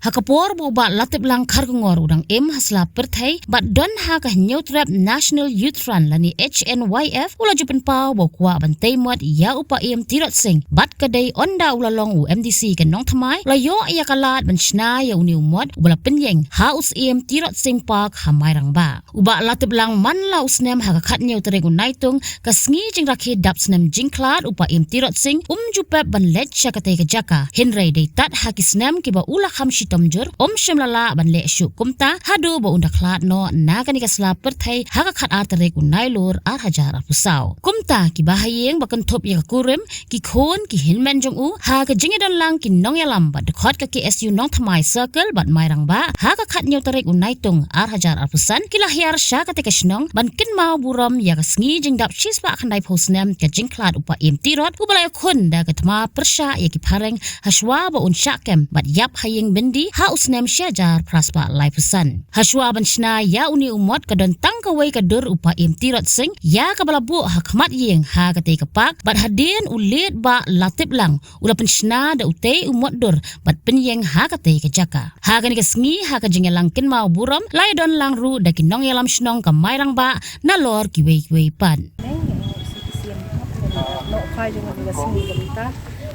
Hakapor bo ba latip lang kargongor udang hasla perthai bat don haka neutrap National Youth Front lani HNYF ula jupen pau bo kwa bantai muat ya upa tirot sing bat kadai onda ulalong UMDC kan nong thamai la yo ya kalat ban shna ya uni muat ubala penyeng haus tirot sing park hamairang ba uba latip lang man la usnem haka khat neutre unaitung kasngi jing rakhe dap snem jingklat upa tirot sing jupep ban let chakate ke jaka henry dei tat hakisnem kiba ula khamshi tomjur shimlala ban le shu kumta hadu bo undaklat no nagani kasla perthai haka khat artere unailur hajar pusau kumta ki bahayeng bakan thop ya kurim ki khon ki hinmen jong u haka jingedon lang ki nong yalam bat khot ka KSU nong thamai circle bat mairang ba haka khat neutere unaitung hajar pusan ki lahyar sha ka tekesnong ban kin mau buram ya kasngi jing dap chispa khandai posnem ka jingklat upa tirot ubalay khon da katma persha ya ki pareng haswa bo unshakem bat yap hayeng bendi ha usnem syajar praspa lai pesan haswa banshna ya uni umot kadon tangkawai kadur upa tirot sing ya kabalabu hakmat yeng ha kate kapak bat hadin ulit ba latip lang ula penshna da utei umot dur bat penyeng ha kate kejaka ha kani kasngi ha kajengelang kin mau buram lai don lang ru da kinong yalam shnong ka mairang ba nalor kiwei pan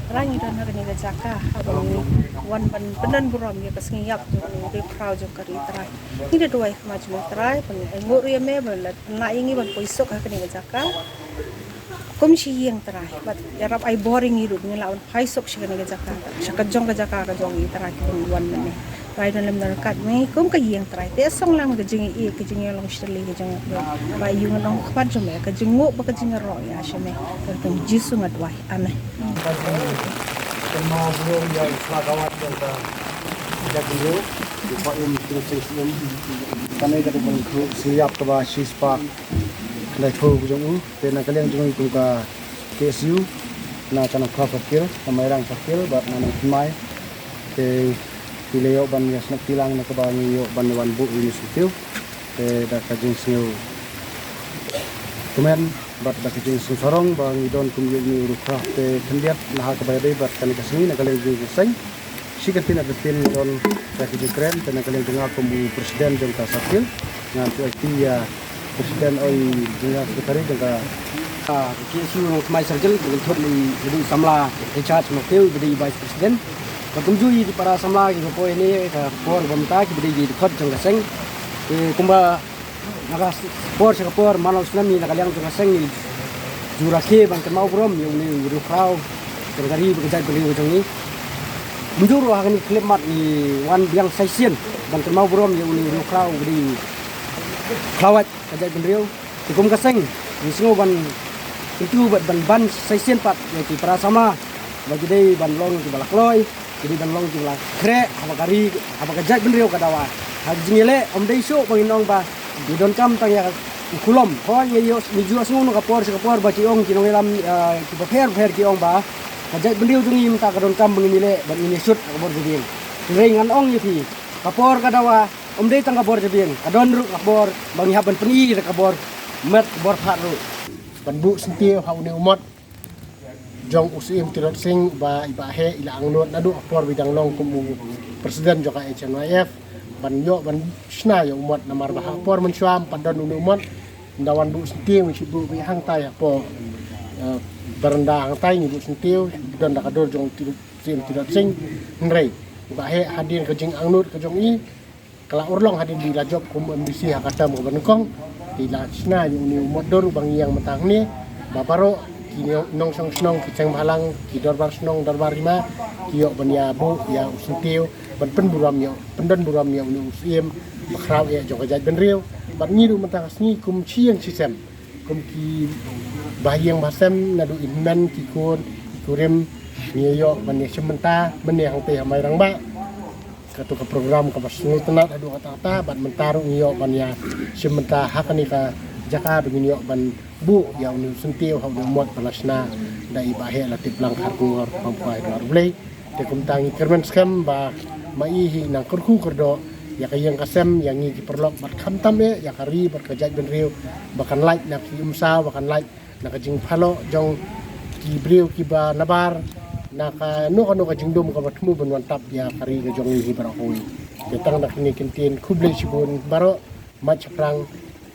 rangi dan hari ni jaka abang wan ban penan buram ya kasngiyap de proud jo kari trai ni de duai maju trai pan ngor ye me ban na ingi ban poisok ha kani jaka kom si yang trai but yarap ai boring hidup ni lawan paisok si kani jaka sakajong ka jaka ka jong i trai wan ne rai dan lem kat me kom ka yang trai te song lang ka jing i ka jing long steli ka jong ba yung long kwan jo me ka jingo ba ka jing ro ya shame ka jisu ngadwai ane Kemau belum yang selagawat yang jadi dulu, lupa terus karena kita pun siap ke bawah sispa, kena tahu jung, karena kalian jung itu ke KSU, na karena kau fakir, kemarin fakir, buat nanti mai, ke pilih ban ya senak tilang nak ke bawah ni ban wan bu ini situ, ke dah kajing siu, kemudian bat da kajing sorong bang idon kumyo ni rukha te thendiat nah ka bayade bat kan kasni na kale ju sai sikatin atin don ka kajing kren te na kale tunga kumu presiden jong ka sakil na tu ya presiden oi junga sekretari jong ka KSU no mai sarjel dengan thot ni jadi samla in charge makil jadi vice president patumju di para samla ki ko ini ka por bamta ki di thot jong ka seng kumba naga por malau tsunami nakaliang tu kaseng ni jurake bang kemau brom yung ni rufrau tergari bekerja beliau jong ni mundur hakan ni klemat ni wan biang saisien bang kemau brom yung ni rufrau di klawat kerja beliau dikum kaseng ni singo ban itu ban saisien pat yaitu para sama bagi dei ban long di balakloi jadi ban long di balak kre habakari kerja beliau kadawa hajingele om dei so banginong ba di don kam tang ya kulom ho ye yo ni jua sungu ka por ba ciong kinong lam ki per ki ong ba kajai bendiu jungi minta ka don kam bengile ban ini sut ka por jebien rengan ong ye fi ka por ka dawa om dei tang ka por jebien ka don ru ka por bang haban peni ka por met bor phat ru ban bu sentiu hau ni umat jong usim tirot sing ba iba he ila angnot nadu por bidang long kumu presiden joka HNYF ban yo ban shna yo umat namar bah por mensuam padon umat ndawan bu sentiu si bu bi hang tai po berenda hang tai ni bu sentiu don da kador jong sim tirot sing nrei ba he hadir ke jing angnut ke jong i kala urlong hadir di lajob kum MDC hakata mo banengkong ila shna yo ni umat dor bang yang metang ni babaro nong song snong ki ceng balang ki dorbar snong dorbar rima ki yo ban ya bu ya sentiu ban pen buram yo pendon buram yo ni usiem bakraw ya jong jaj ben riu bat ni du mentang sni kum chieng sistem kum ki bayang basem nadu inmen ki kon kurem ni yo ban ya sementa men yang te mai rang ba katu ke program ka basnu tenat adu kata bat mentaru yo ban ya sementa hakani ka jaka begini yo ban bu yang ni sentiu hau muat palasna dai bahe latip lang hargor pampai dor blei te kum tangi kermen skam ba mai hi nang kurku kerdo ya kayang kasem yang ngi perlok bat kham tam ya kari bat kajaj ben riu bakan like nak ki umsa bakan like nak jing phalo jong ki briu ki ba nabar naka no ka jingdom ka batmu ban tap ya kari ga jong hi barakoi ketang nak ni kintin kuble sibun baro macprang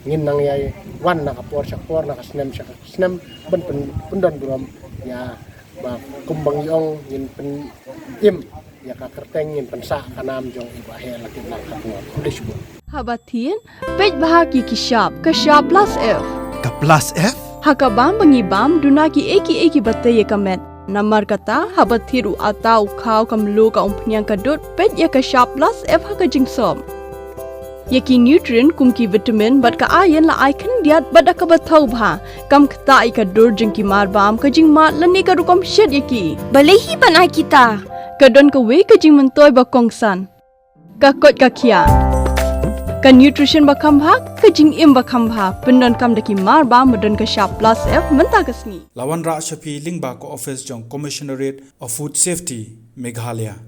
ngin nang yai wan nakapor sakpor nakasnem ban pendan buram ya ba kumbang yong ngin pen im ya ka kerteng ngin pensa kanam jong ibahe lakin nak kapor kuble sibun Habatin pej bahagi kishap plus F Ka plus F? hakabam bangibam dunaki eki batay kamet namar kata habathiru atau kau kamlu ka umpnyang kadut pej ya kishap plus F haka jingsom Yaki nutrient kumki vitamin bat ka ayan la aikan diat bat ka bathau bha kam khta ka dur jingki marbam ka jing mat lani ka rukom shed yaki balehi banai kita kadon ka we ka jing mentoy ba kongsan ka kot ka kia ka nutrition ba khambha ka jing im ba khambha pendon kam daki marba modon ka sharp plus F menta kasni Lawan Ra Shapi Lingba ko office jong Commissionerate of Food Safety Meghalaya